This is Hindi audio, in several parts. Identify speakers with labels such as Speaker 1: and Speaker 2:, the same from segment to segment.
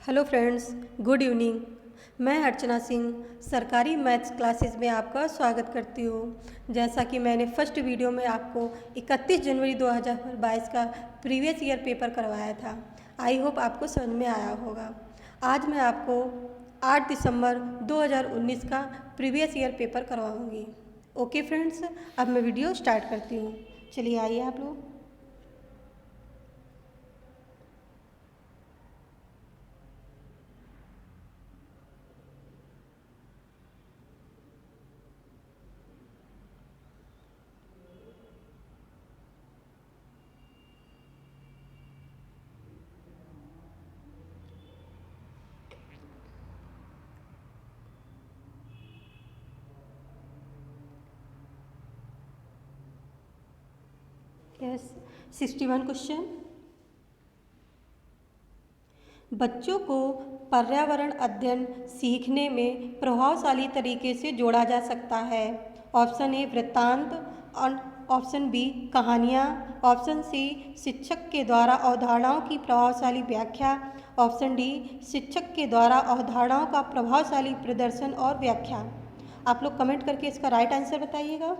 Speaker 1: Hello friends, good evening. मैं अर्चना सिंह सरकारी मैथ्स क्लासेस में आपका स्वागत करती हूँ। जैसा कि मैंने फर्स्ट वीडियो में आपको 31 जनवरी 2022 का प्रीवियस ईयर पेपर करवाया था। आई होप आपको समझ में आया होगा। आज मैं आपको 8 दिसंबर 2019 का प्रीवियस ईयर पेपर करवाऊँगी। ओके फ्रेंड्स, अब मैं वीडियो स्टार्ट करती हूँ। चलिए आइए आप लोग। Yes, 61 question. बच्चों को पर्यावरण अध्ययन सीखने में प्रभावशाली तरीके से जोड़ा जा सकता है। ऑप्शन ए वृत्तांत, ऑप्शन बी कहानियाँ, ऑप्शन सी शिक्षक के द्वारा अवधारणाओं की प्रभावशाली व्याख्या, ऑप्शन डी शिक्षक के द्वारा अवधारणाओं का प्रभावशाली प्रदर्शन और व्याख्या। आप लोग कमेंट करके इसका राइट आंसर बताइएगा।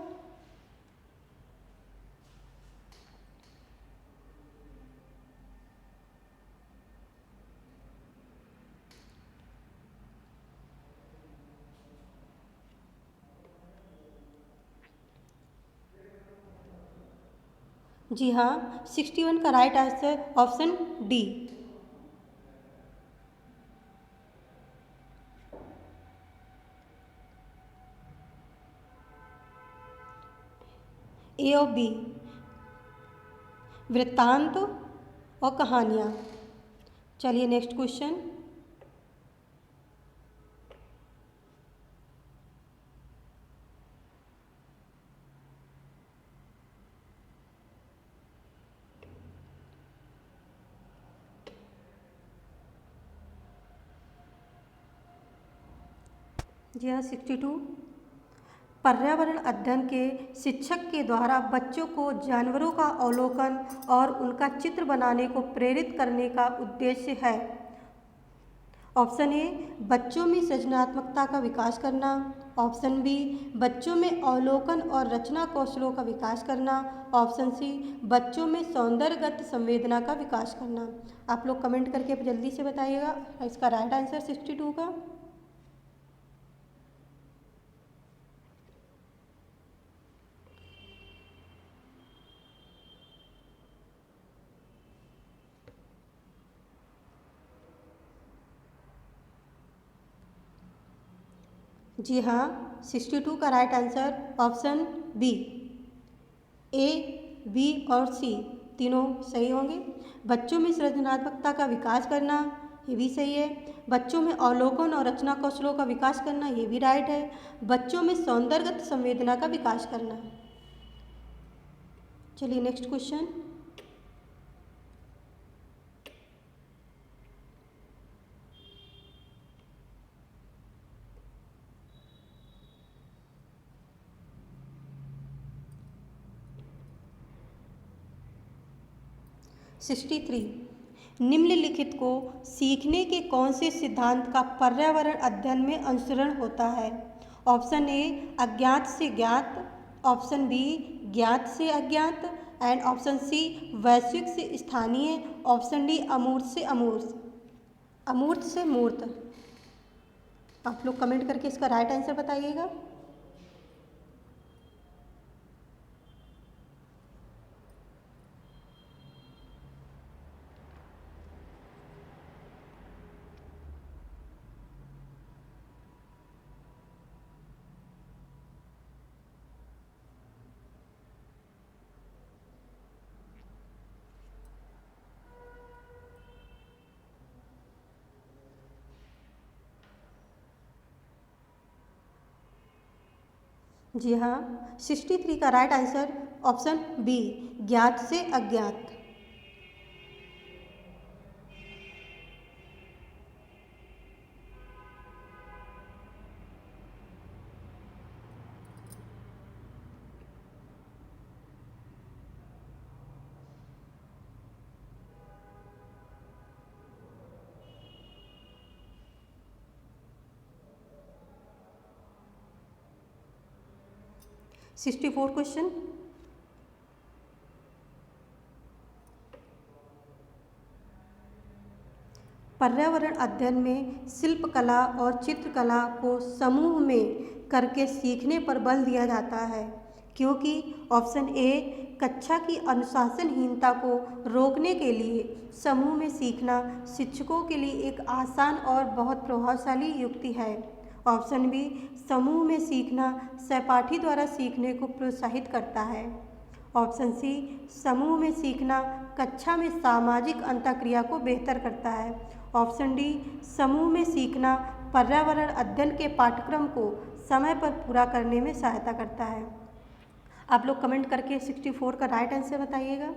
Speaker 1: जी हाँ, 61 का राइट आंसर ऑप्शन डी, ए और बी, वृत्तांत और कहानियाँ। चलिए नेक्स्ट क्वेश्चन। जी हाँ, 62। पर्यावरण अध्ययन के शिक्षक के द्वारा बच्चों को जानवरों का अवलोकन और उनका चित्र बनाने को प्रेरित करने का उद्देश्य है। ऑप्शन ए बच्चों में सृजनात्मकता का विकास करना, ऑप्शन बी बच्चों में अवलोकन और रचना कौशलों का विकास करना, ऑप्शन सी बच्चों में सौंदर्यगत संवेदना का विकास करना। आप लोग कमेंट करके जल्दी से बताइएगा इसका राइट आंसर 62 का। जी हाँ, 62 का राइट आंसर ऑप्शन बी, ए, बी और सी तीनों सही होंगे। बच्चों में सृजनात्मकता का विकास करना, ये भी सही है। बच्चों में अवलोकन और रचना कौशलों का विकास करना, ये भी राइट है। बच्चों में सौंदर्यगत संवेदना का विकास करना। चलिए नेक्स्ट क्वेश्चन। सिक्सटी थ्री, निम्नलिखित को सीखने के कौन से सिद्धांत का पर्यावरण अध्ययन में अनुसरण होता है। ऑप्शन ए अज्ञात से ज्ञात, ऑप्शन बी ज्ञात से अज्ञात एंड ऑप्शन सी वैश्विक से स्थानीय, ऑप्शन डी अमूर्त से अमूर्त, अमूर्त से मूर्त। आप लोग कमेंट करके इसका राइट आंसर बताइएगा। जी हाँ, 63 का राइट आंसर ऑप्शन बी ज्ञात से अज्ञात। 64 क्वेश्चन। पर्यावरण अध्ययन में शिल्पकला और चित्रकला को समूह में करके सीखने पर बल दिया जाता है, क्योंकि ऑप्शन ए कक्षा की अनुशासनहीनता को रोकने के लिए समूह में सीखना शिक्षकों के लिए एक आसान और बहुत प्रभावशाली युक्ति है। ऑप्शन बी समूह में सीखना सहपाठी द्वारा सीखने को प्रोत्साहित करता है। ऑप्शन सी समूह में सीखना कक्षा में सामाजिक अंतःक्रिया को बेहतर करता है। ऑप्शन डी समूह में सीखना पर्यावरण अध्ययन के पाठ्यक्रम को समय पर पूरा करने में सहायता करता है। आप लोग कमेंट करके 64 का राइट आंसर बताइएगा।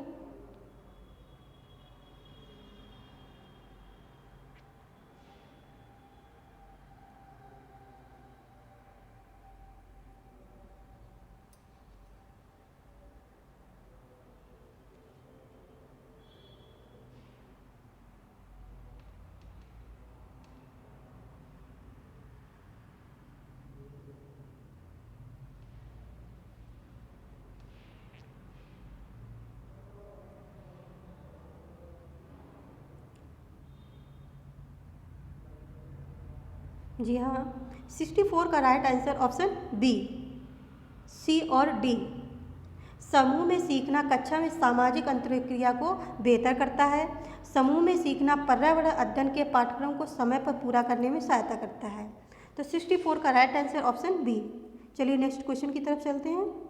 Speaker 1: जी हाँ, 64 का राइट आंसर ऑप्शन बी, सी और डी। समूह में सीखना कक्षा में सामाजिक अंतरक्रिया को बेहतर करता है। समूह में सीखना पर्यावरण अध्ययन के पाठ्यक्रम को समय पर पूरा करने में सहायता करता है। तो 64 का राइट आंसर ऑप्शन बी। चलिए नेक्स्ट क्वेश्चन की तरफ चलते हैं।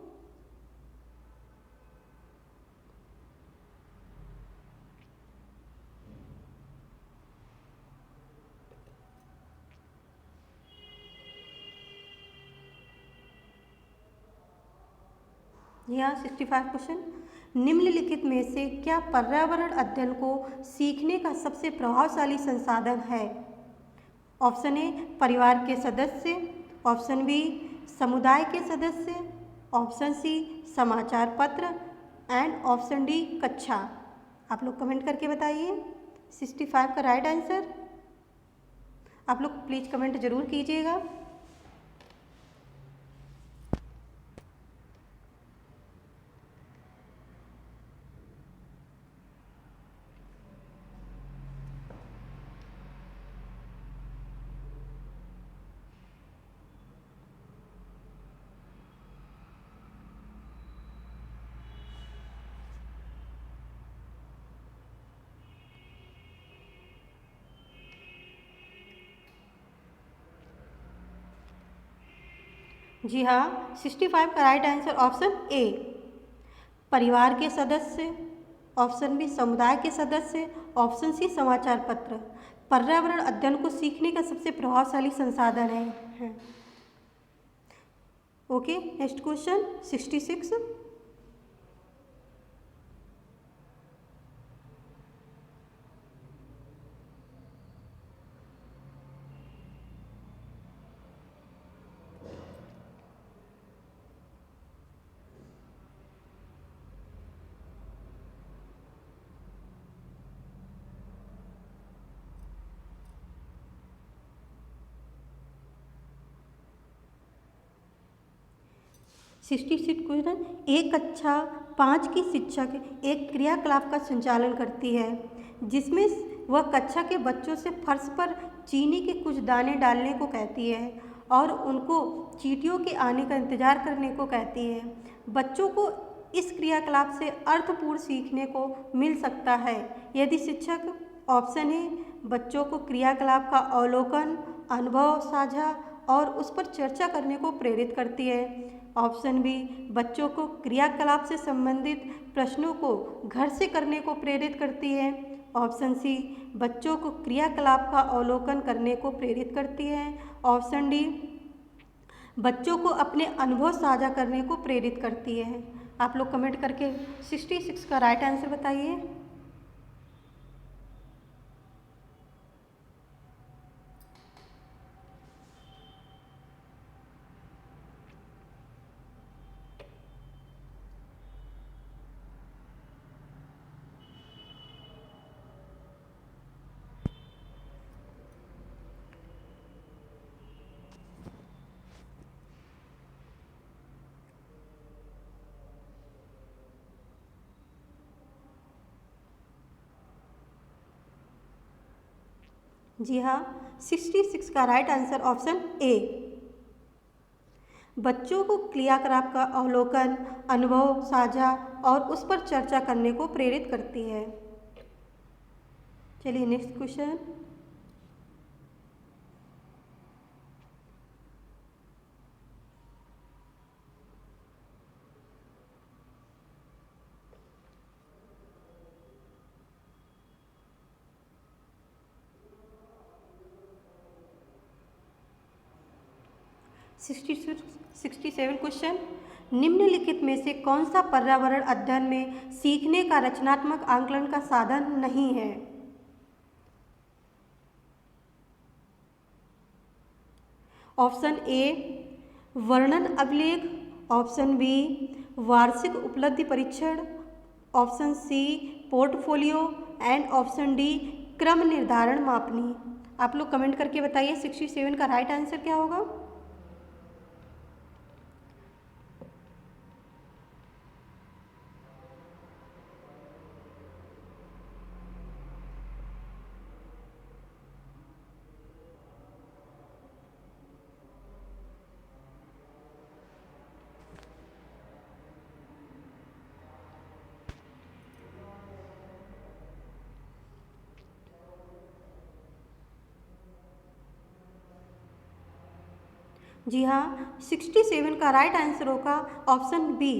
Speaker 1: यहाँ 65 क्वेश्चन। निम्नलिखित में से क्या पर्यावरण अध्ययन को सीखने का सबसे प्रभावशाली संसाधन है? ऑप्शन ए परिवार के सदस्य, ऑप्शन बी समुदाय के सदस्य, ऑप्शन सी समाचार पत्र एंड ऑप्शन डी कक्षा। आप लोग कमेंट करके बताइए 65 का राइट आंसर। आप लोग प्लीज़ कमेंट जरूर कीजिएगा। जी हाँ, 65 का राइट आंसर ऑप्शन ए परिवार के सदस्य, ऑप्शन बी समुदाय के सदस्य, ऑप्शन सी समाचार पत्र पर्यावरण अध्ययन को सीखने का सबसे प्रभावशाली संसाधन है। Okay, next question 66। क्वेश्चन। एक कक्षा 5 की शिक्षक एक क्रियाकलाप का संचालन करती है जिसमें वह कक्षा के बच्चों से फर्श पर चीनी के कुछ दाने डालने को कहती है और उनको चींटियों के आने का इंतजार करने को कहती है। बच्चों को इस क्रियाकलाप से अर्थपूर्ण सीखने को मिल सकता है यदि शिक्षक ऑप्शन ए बच्चों को क्रियाकलाप का अवलोकन, अनुभव साझा और उस पर चर्चा करने को प्रेरित करती है। ऑप्शन बी बच्चों को क्रियाकलाप से संबंधित प्रश्नों को घर से करने को प्रेरित करती है। ऑप्शन सी बच्चों को क्रियाकलाप का अवलोकन करने को प्रेरित करती है। ऑप्शन डी बच्चों को अपने अनुभव साझा करने को प्रेरित करती है। आप लोग कमेंट करके 66 का राइट आंसर बताइए। जी हाँ, 66 का राइट आंसर ऑप्शन ए। बच्चों को क्रियाकलाप का अवलोकन, अनुभव साझा और उस पर चर्चा करने को प्रेरित करती है। चलिए next question. Sixty seven question. निम्नलिखित में से कौन सा पर्यावरण अध्ययन में सीखने का रचनात्मक आकलन का साधन नहीं है? ऑप्शन ए वर्णन अभिलेख, ऑप्शन बी वार्षिक उपलब्धि परीक्षण, option C portfolio and option D क्रम निर्धारण मापनी। आप लोग कमेंट करके बताइए 67 का राइट आंसर क्या होगा। जी हाँ, 67 का राइट आंसर होगा ऑप्शन बी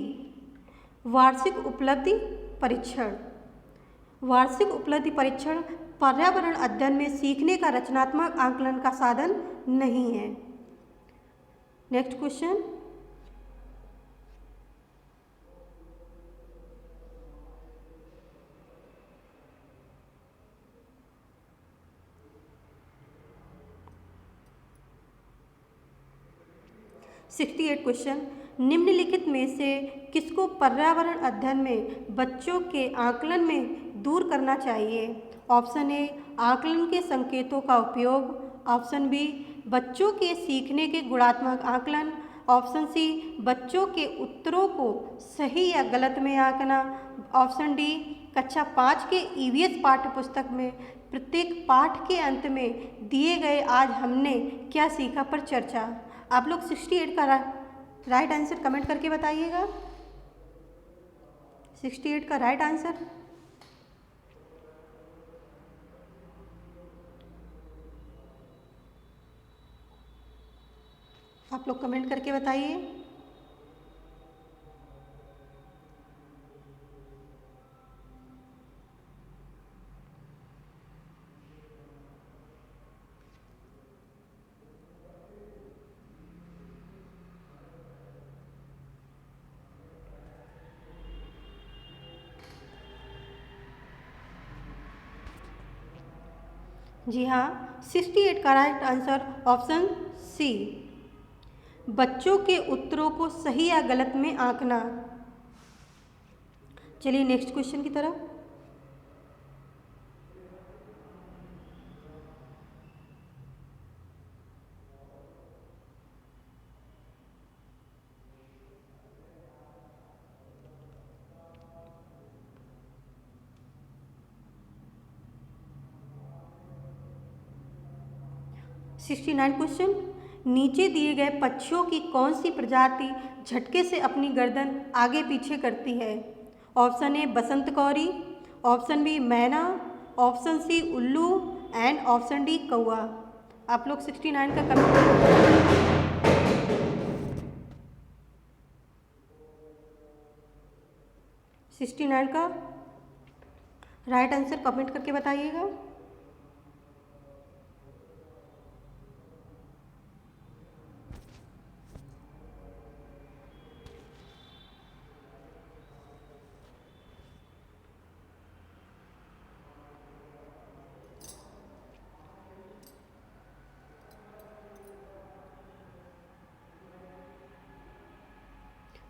Speaker 1: वार्षिक उपलब्धि परीक्षण। वार्षिक उपलब्धि परीक्षण पर्यावरण अध्ययन में सीखने का रचनात्मक आकलन का साधन नहीं है। Next question. Sixty eight question. निम्नलिखित में से किसको पर्यावरण अध्ययन में बच्चों के आकलन में दूर करना चाहिए? ऑप्शन ए आकलन के संकेतों का उपयोग, ऑप्शन बी बच्चों के सीखने के गुणात्मक आकलन, ऑप्शन सी बच्चों के उत्तरों को सही या गलत में आंकना, ऑप्शन डी कक्षा 5 के ईवीएस पाठ्य पुस्तक में प्रत्येक पाठ के अंत में दिए गए आज हमने क्या सीखा पर चर्चा। आप लोग 68 का राइट आंसर कमेंट करके बताइएगा। 68 का राइट आंसर आप लोग कमेंट करके बताइए। जी हाँ, 68 का राइट आंसर ऑप्शन सी बच्चों के उत्तरों को सही या गलत में आंकना। चलिए नेक्स्ट क्वेश्चन की तरफ। Sixty nine question. नीचे दिए गए पक्षियों की कौन सी प्रजाति झटके से अपनी गर्दन आगे पीछे करती है? ऑप्शन ए बसंत कौरी, ऑप्शन बी मैना, ऑप्शन सी उल्लू एंड ऑप्शन डी कौआ। आप लोग 69 का कमेंट 69 का राइट आंसर कमेंट करके बताइएगा।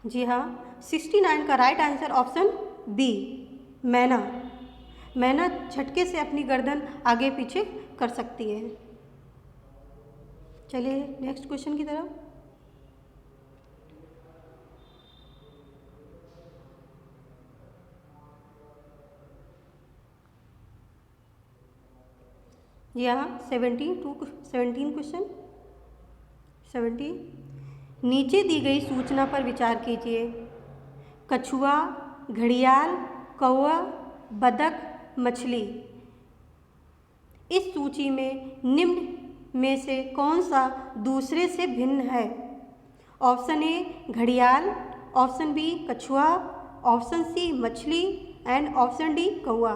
Speaker 1: जी हाँ, 69 का राइट आंसर ऑप्शन बी मैना। मैना झटके से अपनी गर्दन आगे पीछे कर सकती है। चलिए नेक्स्ट क्वेश्चन की तरफ। जी हाँ, 17 क्वेश्चन 70। नीचे दी गई सूचना पर विचार कीजिए। कछुआ, घड़ियाल, कौवा, बतख, मछली। इस सूची में निम्न में से कौन सा दूसरे से भिन्न है? ऑप्शन ए घड़ियाल, ऑप्शन बी कछुआ, ऑप्शन सी मछली एंड ऑप्शन डी कौवा।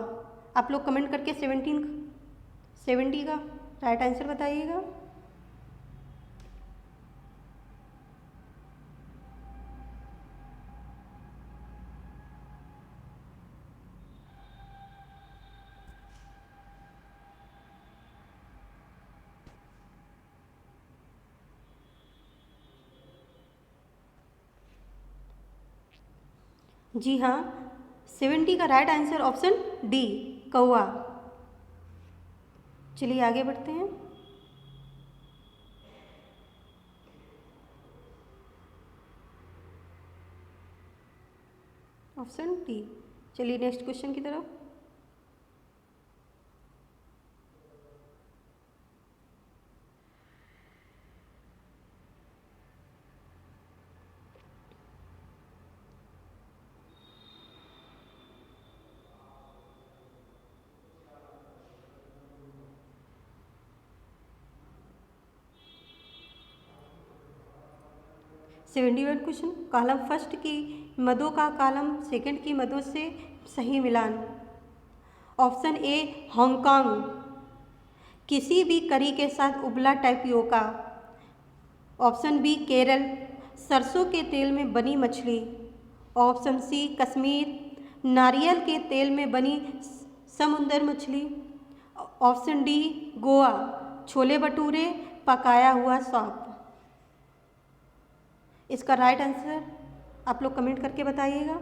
Speaker 1: आप लोग कमेंट करके 70 का राइट आंसर बताइएगा। जी हाँ, 70 का राइट आंसर ऑप्शन डी कौवा। चलिए आगे बढ़ते हैं। Option D. चलिए नेक्स्ट क्वेश्चन की तरफ। वन क्वेश्चन, कॉलम फर्स्ट की मदों का कॉलम सेकंड की मदों से सही मिलान। ऑप्शन ए हांगकांग, किसी भी करी के साथ उबला टैपियोका। ऑप्शन बी केरल, सरसों के तेल में बनी मछली। ऑप्शन सी कश्मीर, नारियल के तेल में बनी समुंदर मछली। ऑप्शन डी गोवा, छोले भटूरे, पकाया हुआ सौंफ। इसका राइट आंसर आप लोग कमेंट करके बताइएगा।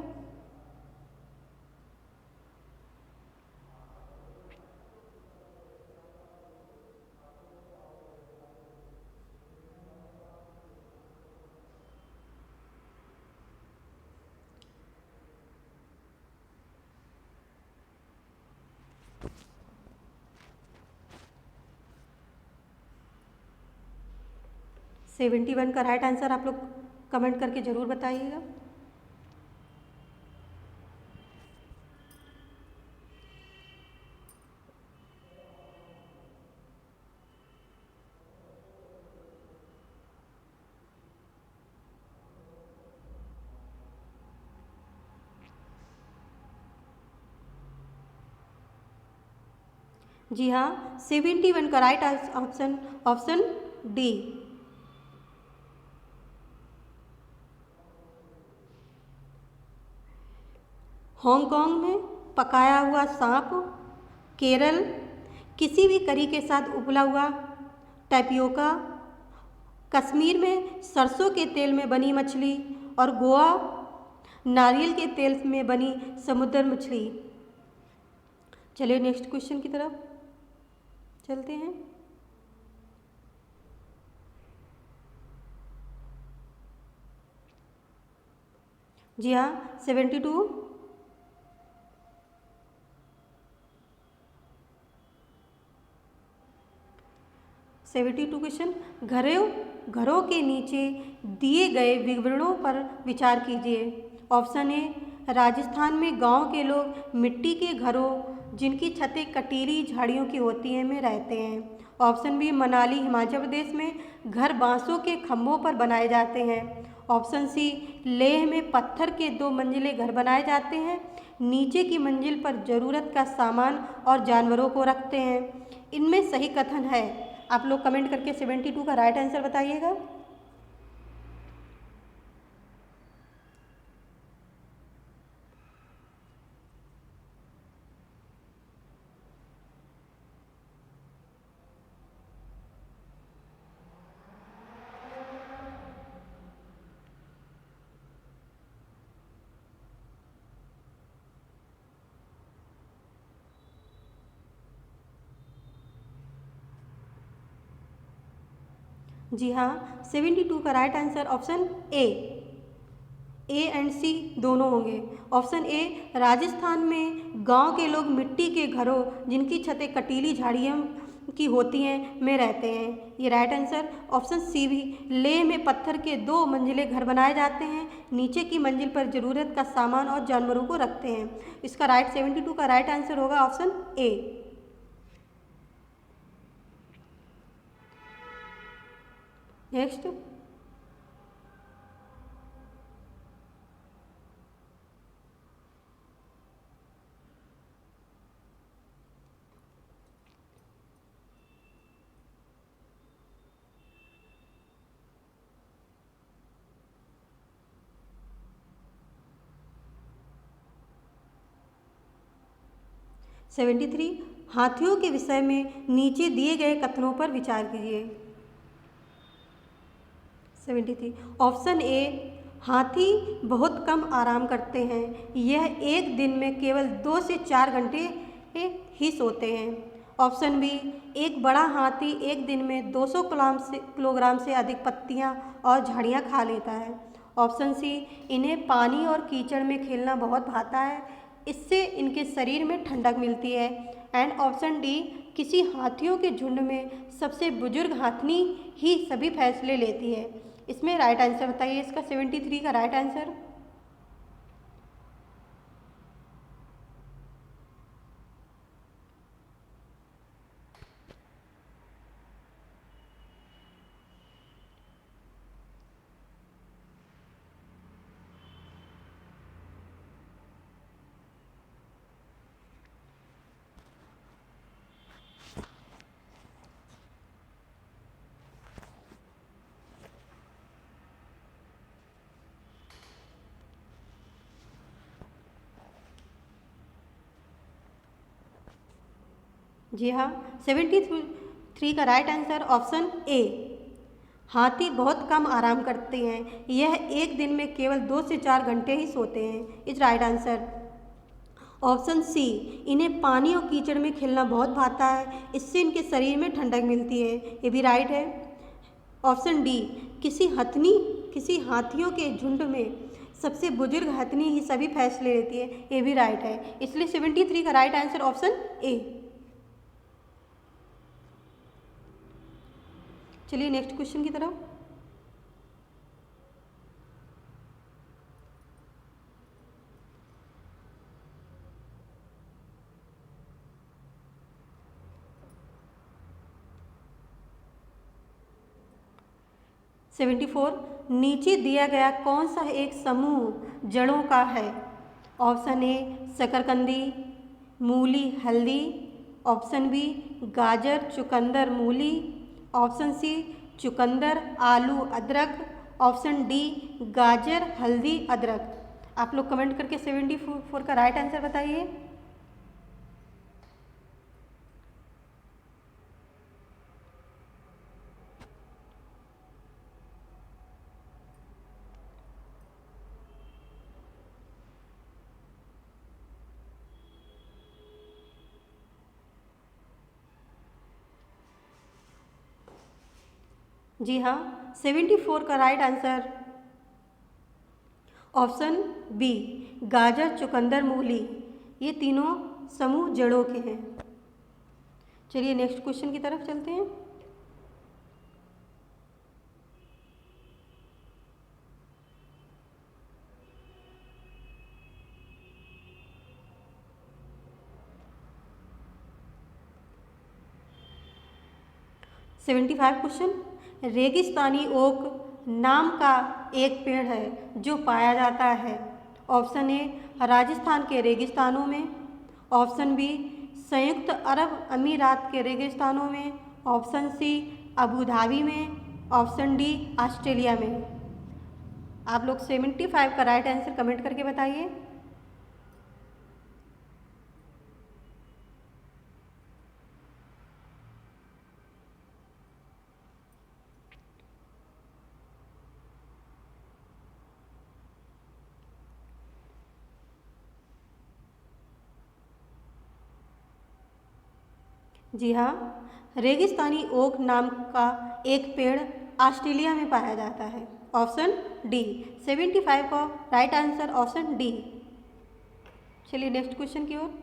Speaker 1: सेवेंटी वन का राइट आंसर आप लोग कमेंट करके ज़रूर बताइएगा। जी हाँ, 71 का right option option D. Hong Kong में पकाया हुआ सांप। केरल, किसी भी करी के साथ उबला हुआ टैपियोका। कश्मीर में सरसों के तेल में बनी मछली। और गोवा, नारियल के तेल में बनी समुद्र मछली। चलिए नेक्स्ट क्वेश्चन की तरफ चलते हैं। जी हाँ, 72। 72 क्वेश्चन, घरों के नीचे दिए गए विवरणों पर विचार कीजिए। ऑप्शन ए राजस्थान में गांव के लोग मिट्टी के घरों जिनकी छतें कटीली झाड़ियों की होती हैं में रहते हैं। ऑप्शन बी मनाली हिमाचल प्रदेश में घर बांसों के खम्भों पर बनाए जाते हैं। ऑप्शन सी लेह में पत्थर के 2 मंजिले घर बनाए जाते हैं, नीचे की मंजिल पर ज़रूरत का सामान और जानवरों को रखते हैं। इनमें सही कथन है। आप लोग कमेंट करके 72 का राइट आंसर बताइएगा। जी हाँ, 72 का right answer option A A and C दोनों होंगे। ऑप्शन ए, राजस्थान में गांव के लोग मिट्टी के घरों जिनकी छतें कटीली झाड़ियों की होती हैं में रहते हैं, ये राइट आंसर। ऑप्शन सी भी, लेह में पत्थर के 2 मंजिले घर बनाए जाते हैं, नीचे की मंजिल पर ज़रूरत का सामान और जानवरों को रखते हैं। इसका 72 का राइट आंसर होगा ऑप्शन ए। नेक्स्ट, 73, हाथियों के विषय में नीचे दिए गए कथनों पर विचार कीजिए। 73, ऑप्शन ए, हाथी बहुत कम आराम करते हैं, यह एक दिन में केवल 2 से 4 घंटे ही सोते हैं। ऑप्शन बी, एक बड़ा हाथी एक दिन में 200 किलोग्राम से अधिक पत्तियां और झाड़ियां खा लेता है। ऑप्शन सी, इन्हें पानी और कीचड़ में खेलना बहुत भाता है, इससे इनके शरीर में ठंडक मिलती है। एंड ऑप्शन डी, किसी हाथियों के झुंड में सबसे बुजुर्ग हाथनी ही सभी फैसले लेती है। इसमें राइट आंसर बताइए, इसका 73 का राइट आंसर। जी हाँ, 73 का राइट आंसर ऑप्शन ए, हाथी बहुत कम आराम करते हैं, यह एक दिन में केवल 2 से 4 घंटे ही सोते हैं, is right answer. Option C, इन्हें पानी और कीचड़ में खेलना बहुत भाता है, इससे इनके शरीर में ठंडक मिलती है, ये भी राइट है। ऑप्शन डी, किसी हाथियों के झुंड में सबसे बुजुर्ग हथनी ही सभी फैसले लेती है, ये भी राइट है। इसलिए 73 का राइट आंसर ऑप्शन ए। चलिए नेक्स्ट क्वेश्चन की तरफ। सेवेंटी फोर, नीचे दिया गया कौन सा एक समूह जड़ों का है? ऑप्शन ए, शकरकंदी, मूली, हल्दी। ऑप्शन बी, गाजर, चुकंदर, मूली। ऑप्शन सी, चुकंदर, आलू, अदरक। ऑप्शन डी, गाजर, हल्दी, अदरक। आप लोग कमेंट करके 74 का राइट आंसर बताइए। जी हाँ, 74 का राइट आंसर ऑप्शन बी, गाजर, चुकंदर, मूली, ये तीनों समूह जड़ों के हैं। चलिए नेक्स्ट क्वेश्चन की तरफ चलते हैं। सेवेंटी फाइव क्वेश्चन, रेगिस्तानी ओक नाम का एक पेड़ है जो पाया जाता है। ऑप्शन ए, राजस्थान के रेगिस्तानों में। ऑप्शन बी, संयुक्त अरब अमीरात के रेगिस्तानों में। ऑप्शन सी, अबू धाबी में। ऑप्शन डी, ऑस्ट्रेलिया में। आप लोग 75 का राइट आंसर कमेंट करके बताइए। जी हाँ, रेगिस्तानी ओक नाम का एक पेड़ ऑस्ट्रेलिया में पाया जाता है। Option D. 75 का राइट आंसर ऑप्शन डी। चलिए नेक्स्ट क्वेश्चन की ओर।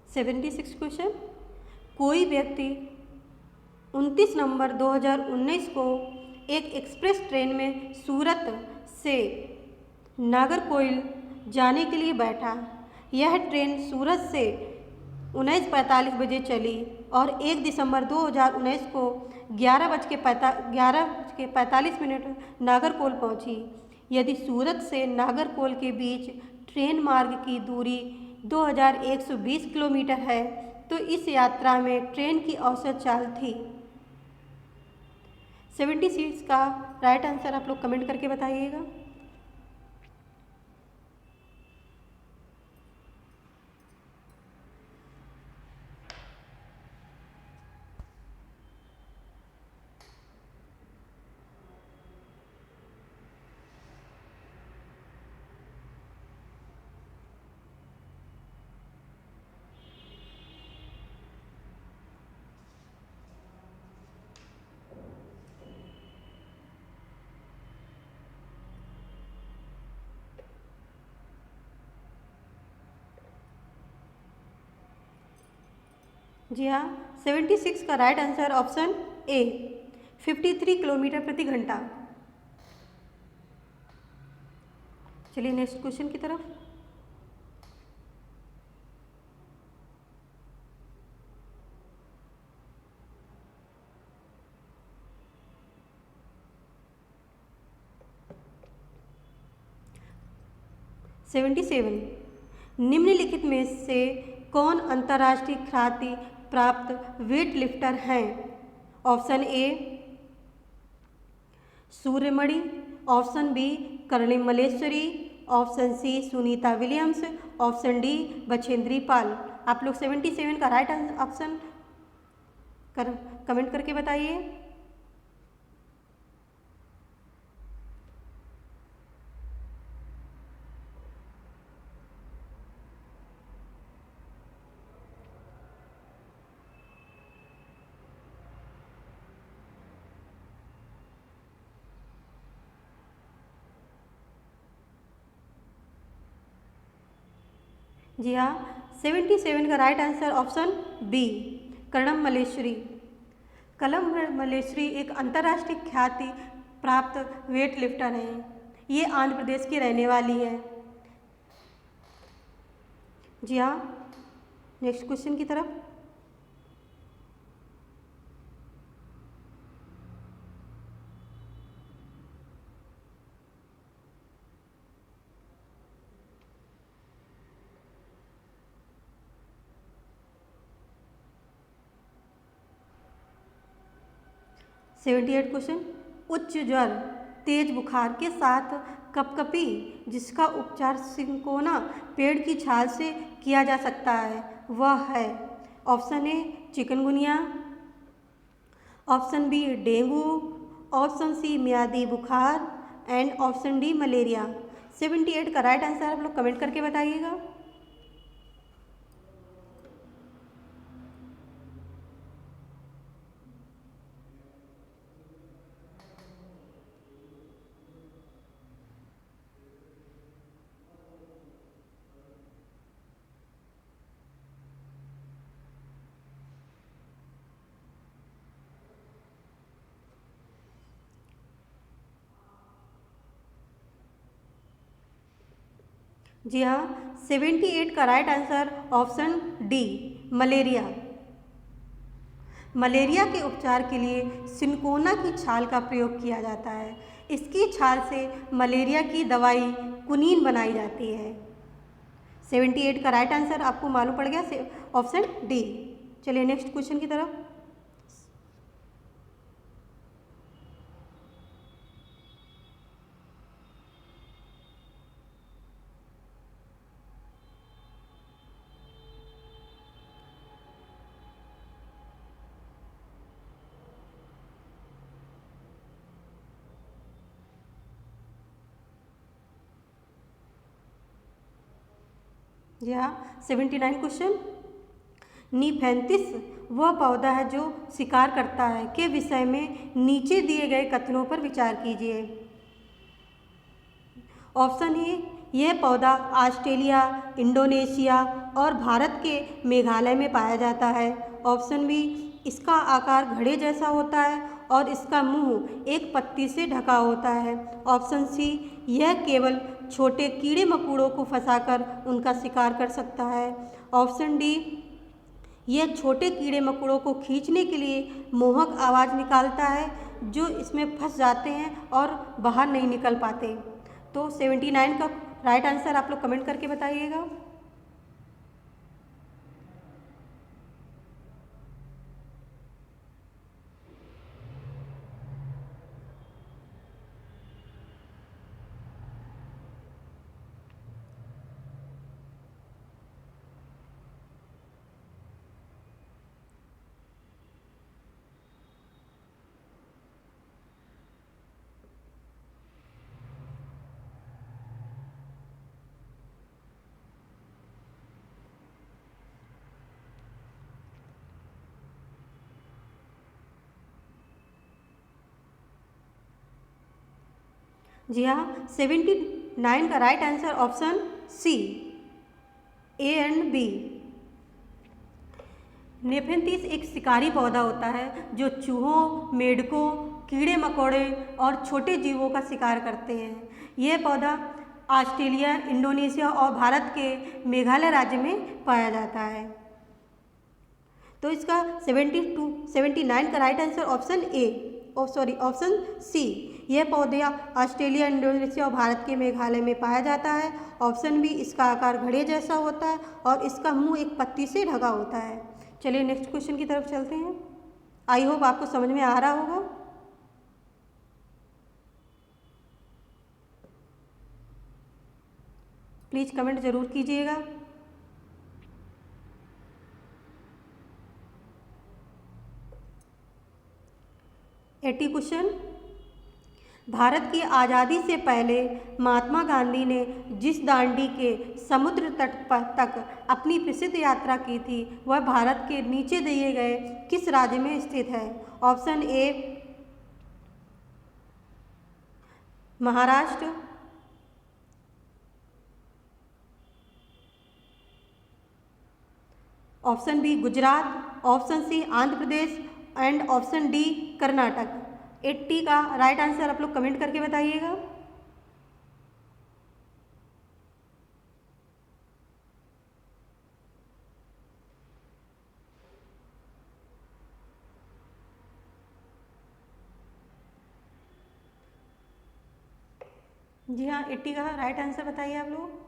Speaker 1: Seventy six question. कोई व्यक्ति 29 नवंबर 2019 को एक एक्सप्रेस ट्रेन में सूरत से नागरकोइल जाने के लिए बैठा। यह ट्रेन सूरत से 19:45 बजे चली और 1 दिसंबर 2019 को 11:45 नागरकोइल पहुंची। यदि सूरत से नागरकोइल के बीच ट्रेन मार्ग की दूरी 2120 किलोमीटर है तो इस यात्रा में ट्रेन की औसत चाल थी। 76 का राइट आंसर आप लोग कमेंट करके बताइएगा। जी हाँ, 76 का right answer option A 53 kilometre प्रति घंटा। चलिए नेक्स्ट क्वेश्चन की तरफ। Seventy seven. निम्नलिखित में से कौन अंतर्राष्ट्रीय ख्याति प्राप्त वेट लिफ्टर हैं? Option A Suryamani, option B Karnam Malleswari, option C Sunita Williams, option D Bachendri Pal. आप लोग 77 का राइट ऑप्शन कमेंट करके बताइए। जी हाँ, 77 का right answer option B Karnam Malleswari. Karnam Malleswari एक अंतर्राष्ट्रीय ख्याति प्राप्त वेट लिफ्टर हैं। ये आंध्र प्रदेश की रहने वाली है। जी हाँ, नेक्स्ट क्वेश्चन की तरफ। Seventy eight question. उच्च ज्वर, तेज बुखार के साथ कपकपी जिसका उपचार सिंकोना पेड़ की छाल से किया जा सकता है वह है? Option A chikungunya, option B dengue, option C मियादी बुखार एंड ऑप्शन डी मलेरिया। 78 का राइट आंसर आप लोग कमेंट करके बताइएगा। जी हाँ, 78 का right answer option D malaria. Malaria के उपचार के लिए सिनकोना की छाल का प्रयोग किया जाता है। इसकी छाल से मलेरिया की दवाई कुनीन बनाई जाती है। 78 का राइट आंसर आपको मालूम पड़ गया, ऑप्शन डी। चलिए नेक्स्ट क्वेश्चन की तरफ। जी हाँ। 79 क्वेश्चन, निफेंथिस वह पौधा है जो शिकार करता है के विषय में नीचे दिए गए कथनों पर विचार कीजिए। ऑप्शन ए, यह पौधा ऑस्ट्रेलिया, इंडोनेशिया और भारत के मेघालय में पाया जाता है। ऑप्शन बी, इसका आकार घड़े जैसा होता है और इसका मुंह एक पत्ती से ढका होता है। ऑप्शन सी, यह केवल छोटे कीड़े मकोड़ों को फंसाकर उनका शिकार कर सकता है। ऑप्शन डी, यह छोटे कीड़े मकोड़ों को खींचने के लिए मोहक आवाज़ निकालता है जो इसमें फंस जाते हैं और बाहर नहीं निकल पाते। तो 79 का राइट आंसर आप लोग कमेंट करके बताइएगा। जी हाँ, 79 का right answer option C, A and B. Nepenthes एक शिकारी पौधा होता है जो चूहों, मेंढकों, कीड़े मकोड़े और छोटे जीवों का शिकार करते हैं। यह पौधा ऑस्ट्रेलिया, इंडोनेशिया और भारत के मेघालय राज्य में पाया जाता है। तो इसका 79 का right answer option A, option C, यह पौधा ऑस्ट्रेलिया, इंडोनेशिया और भारत के मेघालय में पाया जाता है। ऑप्शन बी, इसका आकार घड़े जैसा होता है और इसका मुंह एक पत्ती से ढका होता है। चलिए नेक्स्ट क्वेश्चन की तरफ चलते हैं। आई होप आपको समझ में आ रहा होगा। प्लीज़ कमेंट ज़रूर कीजिएगा। एटी क्वेश्चन, भारत की आज़ादी से पहले महात्मा गांधी ने जिस दांडी के समुद्र तट पर तक अपनी प्रसिद्ध यात्रा की थी वह भारत के नीचे दिए गए किस राज्य में स्थित है। Option A, Maharashtra. Option B, Gujarat. Option C, Andhra Pradesh and option D, Karnataka. 80 का राइट आंसर आप लोग कमेंट करके बताइएगा। जी हाँ, 80 का राइट आंसर बताइए आप लोग।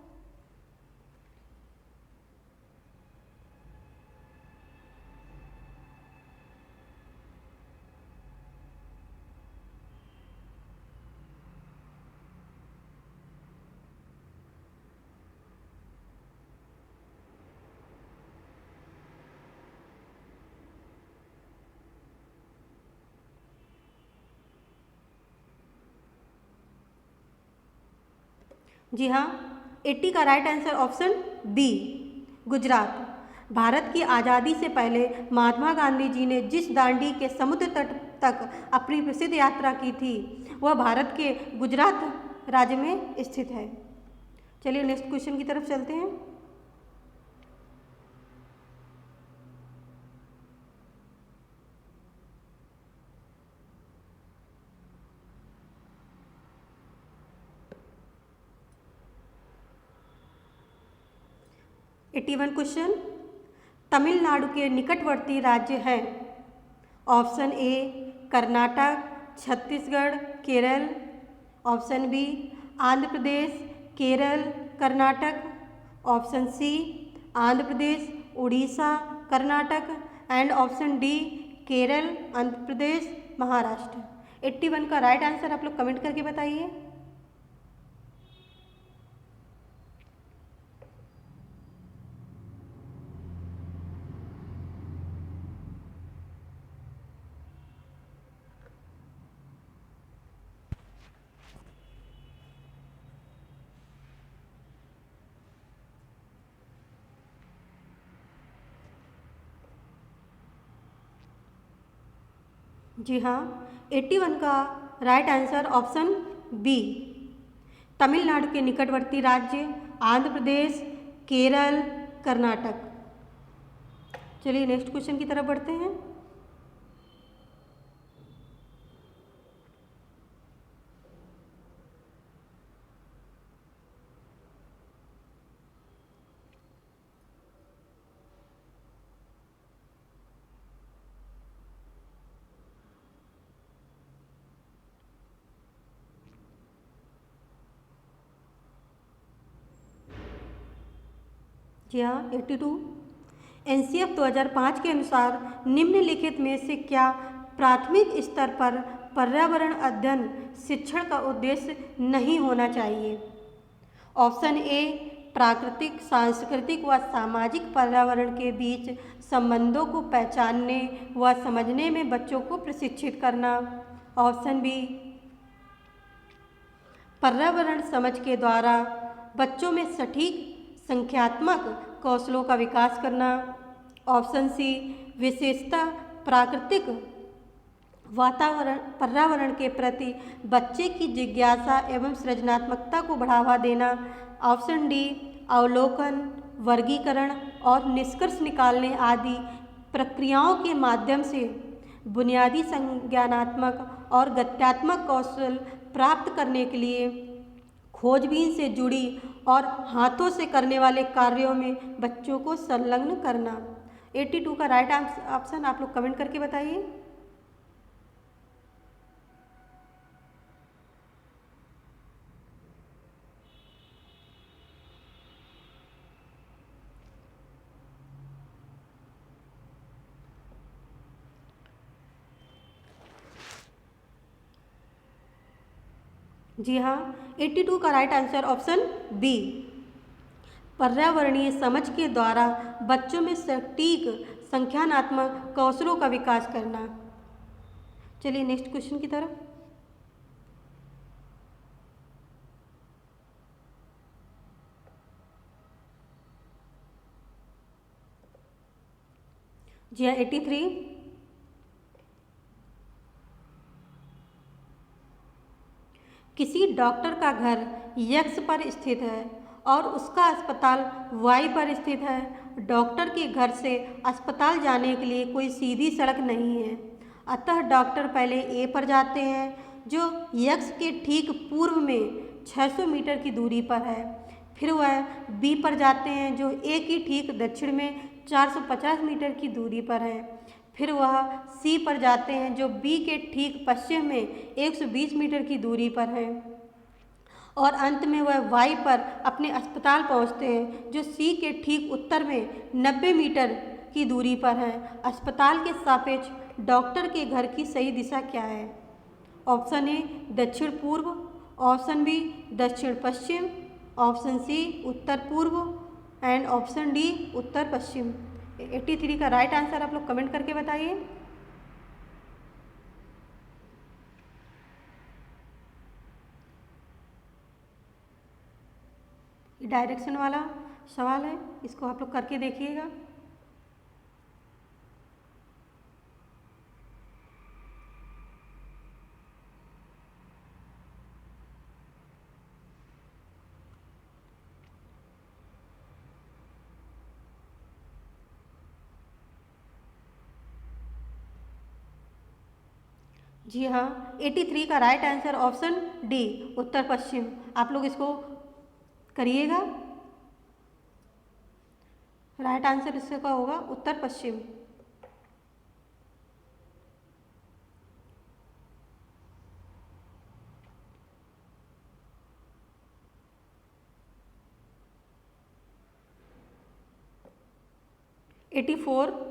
Speaker 1: जी हाँ, 80 का right answer option B, Gujarat. Bharat की आज़ादी से पहले महात्मा गांधी जी ने जिस दांडी के समुद्र तट तक अपनी प्रसिद्ध यात्रा की थी वह भारत के गुजरात राज्य में स्थित है। चलिए नेक्स्ट क्वेश्चन की तरफ चलते हैं। एट्टी वन क्वेश्चन, तमिलनाडु के निकटवर्ती राज्य हैं। Option A, Karnataka, Chhattisgarh, Kerala. Option B, Andhra Pradesh, Kerala, Karnataka. Option C, Andhra Pradesh, Orissa, Karnataka and option D, Kerala, Andhra Pradesh, Maharashtra. 81 का राइट आंसर आप लोग कमेंट करके बताइए। जी हाँ, 81 का right answer option B. Tamil Nadu के निकटवर्ती राज्य आंध्र प्रदेश, केरल, कर्नाटक। चलिए नेक्स्ट क्वेश्चन की तरफ बढ़ते हैं। जी हाँ, 82 एनसीएफ 2005 के अनुसार निम्नलिखित में से क्या प्राथमिक स्तर पर पर्यावरण अध्ययन शिक्षण का उद्देश्य नहीं होना चाहिए? ऑप्शन ए प्राकृतिक, सांस्कृतिक व सामाजिक पर्यावरण के बीच संबंधों को पहचानने व समझने में बच्चों को प्रशिक्षित करना। ऑप्शन बी पर्यावरण समझ के द्वारा बच्चों में सटीक संख्यात्मक कौशलों का विकास करना। ऑप्शन सी विशेषतः प्राकृतिक वातावरण पर्यावरण के प्रति बच्चे की जिज्ञासा एवं सृजनात्मकता को बढ़ावा देना। ऑप्शन डी अवलोकन, वर्गीकरण और निष्कर्ष निकालने आदि प्रक्रियाओं के माध्यम से बुनियादी संज्ञानात्मक और गत्यात्मक कौशल प्राप्त करने के लिए खोजबीन से जुड़ी और हाथों से करने वाले कार्यों में बच्चों को संलग्न करना। 82 का राइट ऑप्शन आप लोग कमेंट करके बताइए। जी हाँ, 82 का राइट आंसर ऑप्शन बी पर्यावरणीय समझ के द्वारा बच्चों में सटीक संख्यानात्मक कौशलों का विकास करना। चलिए नेक्स्ट क्वेश्चन की तरफ। जी हाँ, 83 किसी डॉक्टर का घर यक्स पर स्थित है और उसका अस्पताल वाई पर स्थित है। डॉक्टर के घर से अस्पताल जाने के लिए कोई सीधी सड़क नहीं है, अतः डॉक्टर पहले ए पर जाते हैं जो यक्स के ठीक पूर्व में 600 मीटर की दूरी पर है। फिर वह बी पर जाते हैं जो ए की ठीक दक्षिण में 450 मीटर की दूरी पर है। फिर वह सी पर जाते हैं जो बी के ठीक पश्चिम में 120 मीटर की दूरी पर है और अंत में वह वाई पर अपने अस्पताल पहुंचते हैं जो सी के ठीक उत्तर में 90 मीटर की दूरी पर है। अस्पताल के सापेक्ष डॉक्टर के घर की सही दिशा क्या है? ऑप्शन ए दक्षिण पूर्व, ऑप्शन बी दक्षिण पश्चिम, ऑप्शन सी उत्तर पूर्व एंड ऑप्शन डी उत्तर पश्चिम। 83 का राइट आंसर आप लोग कमेंट करके बताइए। डायरेक्शन वाला सवाल है, इसको आप लोग करके देखिएगा। जी हाँ, 83 का राइट आंसर ऑप्शन डी उत्तर पश्चिम। आप लोग इसको करिएगा। राइट आंसर इसका होगा उत्तर पश्चिम। एटी फोर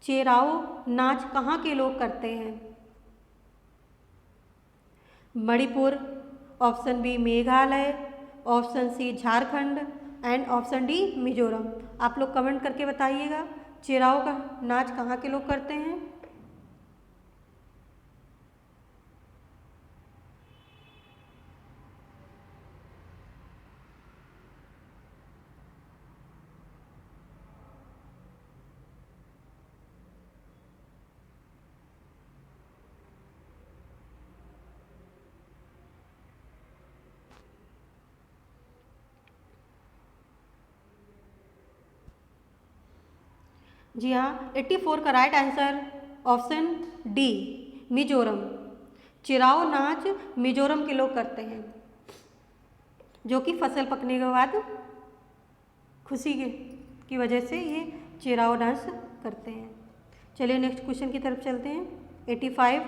Speaker 1: चेराओ नाच कहाँ के लोग करते हैं? Manipur, option B Meghalaya, option C Jharkhand and option D Mizoram. आप लोग कमेंट करके बताइएगा चेराओ का नाच कहाँ के लोग करते हैं। जी हाँ, 84 का right answer option D, Mizoram. Cheraw नाच मिजोरम के लोग करते हैं, जो कि फसल पकने के बाद खुशी की वजह से ये चिराओ डांस करते हैं। चलिए नेक्स्ट क्वेश्चन की तरफ चलते हैं। 85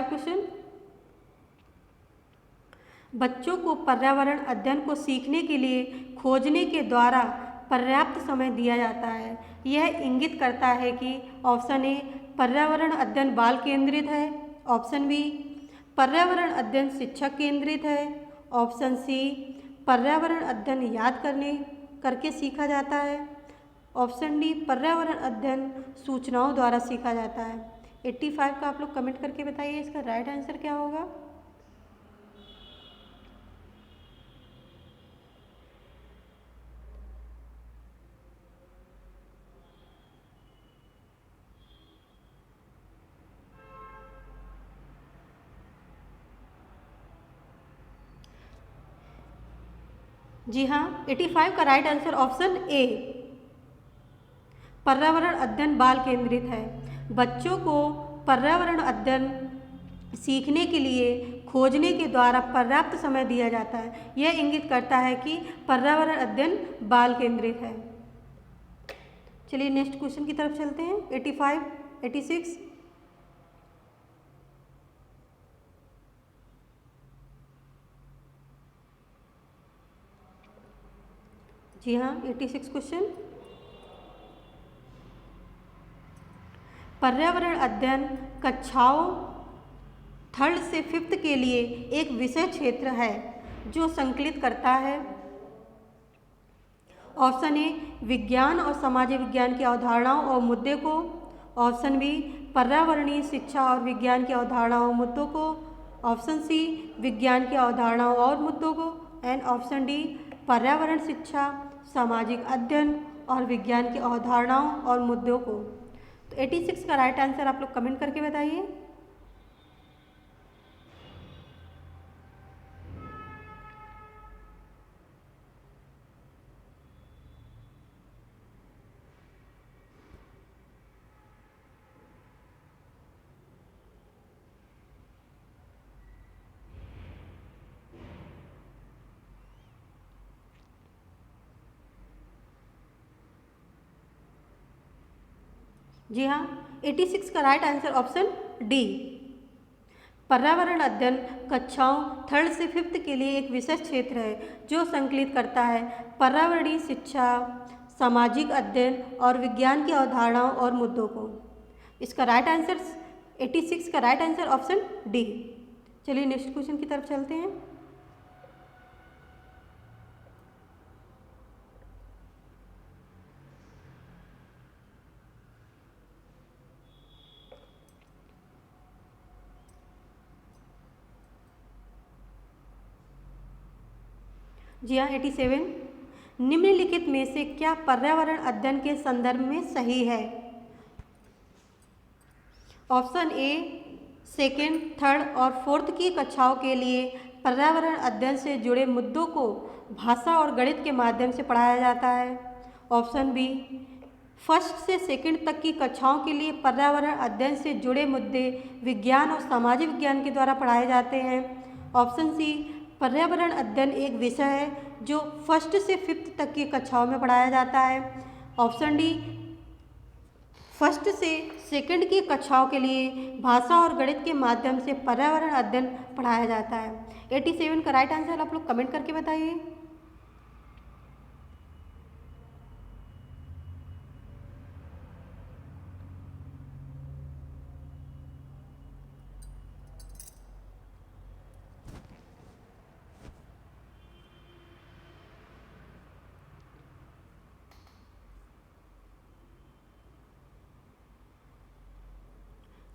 Speaker 1: क्वेश्चन, बच्चों को पर्यावरण अध्ययन को सीखने के लिए खोजने के द्वारा पर्याप्त समय दिया जाता है। यह इंगित करता है कि ऑप्शन ए पर्यावरण अध्ययन बाल केंद्रित है, ऑप्शन बी पर्यावरण अध्ययन शिक्षक केंद्रित है, ऑप्शन सी पर्यावरण अध्ययन याद करके सीखा जाता है, ऑप्शन डी पर्यावरण अध्ययन सूचनाओं द्वारा सीखा जाता है। 85 का आप लोग कमेंट करके बताइए इसका राइट आंसर क्या होगा। जी हाँ, 85 का राइट आंसर ऑप्शन ए पर्यावरण अध्ययन बाल केंद्रित है। बच्चों को पर्यावरण अध्ययन सीखने के लिए खोजने के द्वारा पर्याप्त समय दिया जाता है। यह इंगित करता है कि पर्यावरण अध्ययन बाल केंद्रित है। चलिए नेक्स्ट क्वेश्चन की तरफ चलते हैं। 85, 86 जी हाँ, 86 क्वेश्चन, पर्यावरण अध्ययन कक्षाओं 3rd से 5th के लिए एक विषय क्षेत्र है जो संकलित करता है। ऑप्शन ए विज्ञान और सामाजिक विज्ञान की अवधारणाओं और मुद्दे को, ऑप्शन बी पर्यावरणीय शिक्षा और विज्ञान की अवधारणाओं और मुद्दों को, ऑप्शन सी विज्ञान की अवधारणाओं और मुद्दों को, एंड ऑप्शन डी पर्यावरण शिक्षा, सामाजिक अध्ययन और विज्ञान की अवधारणाओं और मुद्दों को। तो 86 का राइट आंसर आप लोग कमेंट करके बताइए। जी हाँ, 86 का राइट आंसर ऑप्शन डी पर्यावरण अध्ययन कक्षाओं 3rd से 5th के लिए एक विशेष क्षेत्र है जो संकलित करता है पर्यावरणीय शिक्षा, सामाजिक अध्ययन और विज्ञान की अवधारणाओं और मुद्दों को। इसका राइट आंसर 86 का राइट आंसर ऑप्शन डी। चलिए नेक्स्ट क्वेश्चन की तरफ चलते हैं। जी हाँ, 87, निम्नलिखित में से क्या पर्यावरण अध्ययन के संदर्भ में सही है। ऑप्शन ए 2nd, 3rd और 4th की कक्षाओं के लिए पर्यावरण अध्ययन से जुड़े मुद्दों को भाषा और गणित के माध्यम से पढ़ाया जाता है। ऑप्शन बी 1st से 2nd तक की कक्षाओं के लिए पर्यावरण अध्ययन से जुड़े मुद्दे विज्ञान और सामाजिक विज्ञान के द्वारा पढ़ाए जाते हैं। ऑप्शन सी पर्यावरण अध्ययन एक विषय है जो 1st से 5th तक की कक्षाओं में पढ़ाया जाता है। ऑप्शन डी 1st से 2nd की कक्षाओं के लिए भाषा और गणित के माध्यम से पर्यावरण अध्ययन पढ़ाया जाता है। 87 का राइट आंसर आप लोग कमेंट करके बताइए।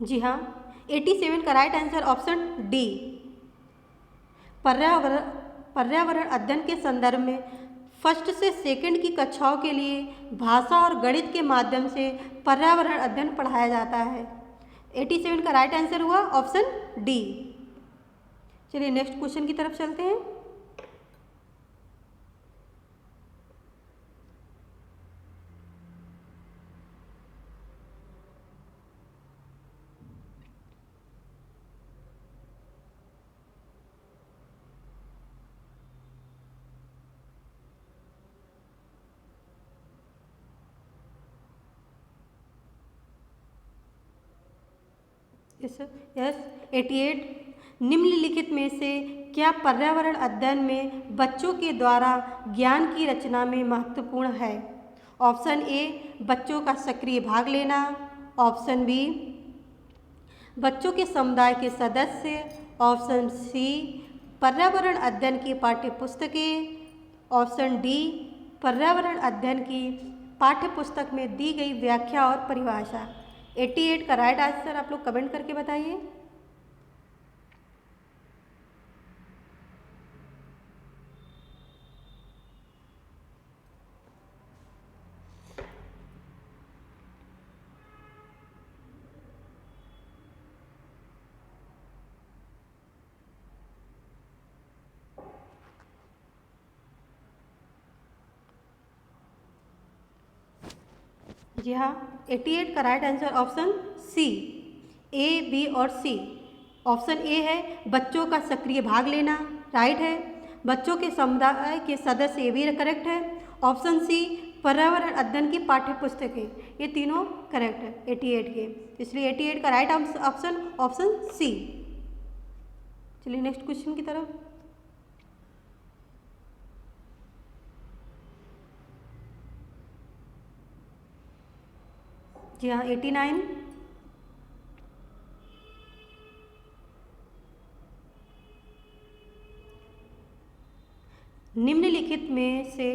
Speaker 1: जी हाँ, 87 का राइट आंसर ऑप्शन डी पर्यावरण अध्ययन के संदर्भ में फर्स्ट से सेकंड की कक्षाओं के लिए भाषा और गणित के माध्यम से पर्यावरण अध्ययन पढ़ाया जाता है। 87 का राइट आंसर हुआ ऑप्शन डी। चलिए नेक्स्ट क्वेश्चन की तरफ चलते हैं। यस 88 निम्नलिखित में से क्या पर्यावरण अध्ययन में बच्चों के द्वारा ज्ञान की रचना में महत्वपूर्ण है? ऑप्शन ए बच्चों का सक्रिय भाग लेना, ऑप्शन बी बच्चों के समुदाय के सदस्य, ऑप्शन सी पर्यावरण अध्ययन की पाठ्यपुस्तकें, ऑप्शन डी पर्यावरण अध्ययन की पाठ्यपुस्तक में दी गई व्याख्या और परिभाषा। 88 का राइट आंसर आप लोग कमेंट करके बताइए। जी हाँ, 88 का right answer option C, A B और सी। ऑप्शन ए है बच्चों का सक्रिय भाग लेना, राइट है। बच्चों के समुदाय के सदस्य, ये भी करेक्ट है। ऑप्शन सी पर्यावरण अध्ययन की पाठ्यपुस्तकें, ये तीनों करेक्ट है 88 के, इसलिए 88 का राइट ऑप्शन ऑप्शन सी। चलिए नेक्स्ट क्वेश्चन की तरफ। जी हाँ, 89 निम्नलिखित में से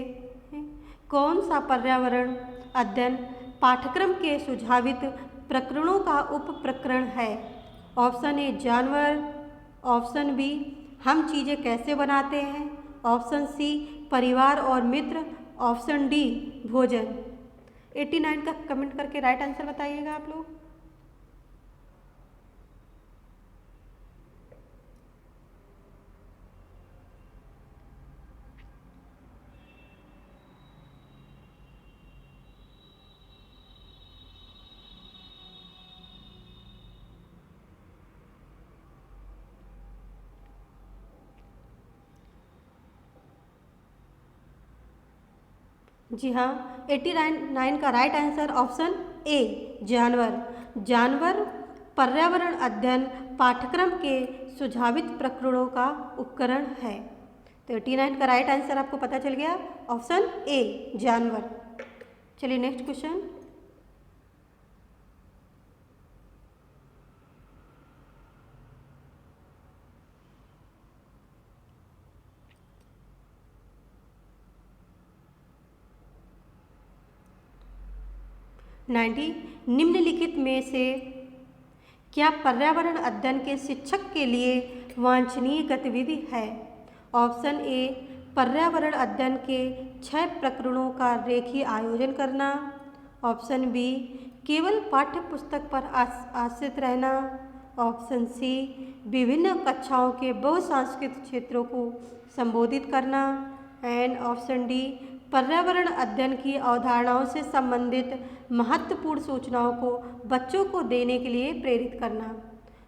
Speaker 1: कौन सा पर्यावरण अध्ययन पाठ्यक्रम के सुझावित प्रकरणों का उप प्रकरण है? ऑप्शन ए जानवर, ऑप्शन बी हम चीज़ें कैसे बनाते हैं, ऑप्शन सी परिवार और मित्र, ऑप्शन डी भोजन। 89 का कमेंट करके राइट आंसर बताइएगा आप लोग। जी हाँ, 89 का राइट आंसर ऑप्शन ए जानवर। जानवर पर्यावरण अध्ययन पाठ्यक्रम के सुझावित प्रकरणों का उपकरण है। तो 89 का राइट आंसर आपको पता चल गया, ऑप्शन ए जानवर। चलिए नेक्स्ट क्वेश्चन। निम्नलिखित में से क्या पर्यावरण अध्ययन के शिक्षक के लिए वांछनीय गतिविधि है? ऑप्शन ए पर्यावरण अध्ययन के 6 प्रकरणों का रेखीय आयोजन करना, ऑप्शन बी केवल पाठ्यपुस्तक पर आश्रित रहना, ऑप्शन सी विभिन्न कक्षाओं के बहुसांस्कृतिक क्षेत्रों को संबोधित करना, एंड ऑप्शन डी पर्यावरण अध्ययन की अवधारणाओं से संबंधित महत्वपूर्ण सूचनाओं को बच्चों को देने के लिए प्रेरित करना।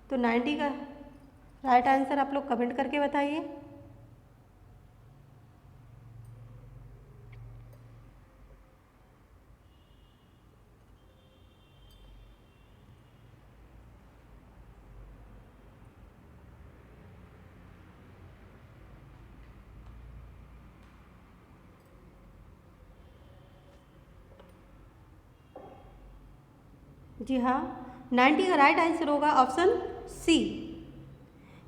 Speaker 1: तो 90 का राइट आंसर आप लोग कमेंट करके बताइए। जी हाँ, 90 का राइट आंसर होगा ऑप्शन सी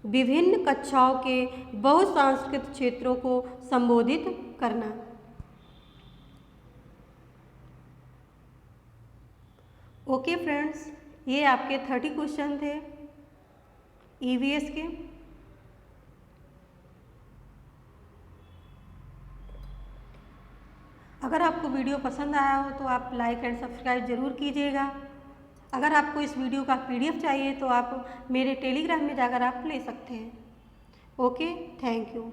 Speaker 1: विभिन्न कक्षाओं के बहुसांस्कृतिक क्षेत्रों को संबोधित करना। ओके फ्रेंड्स, ये आपके 30 क्वेश्चन थे ईवीएस के। अगर आपको वीडियो पसंद आया हो तो आप लाइक एंड सब्सक्राइब ज़रूर कीजिएगा। अगर आपको इस वीडियो का PDF चाहिए तो आप मेरे टेलीग्राम में जाकर आप ले सकते हैं। Okay, thank you.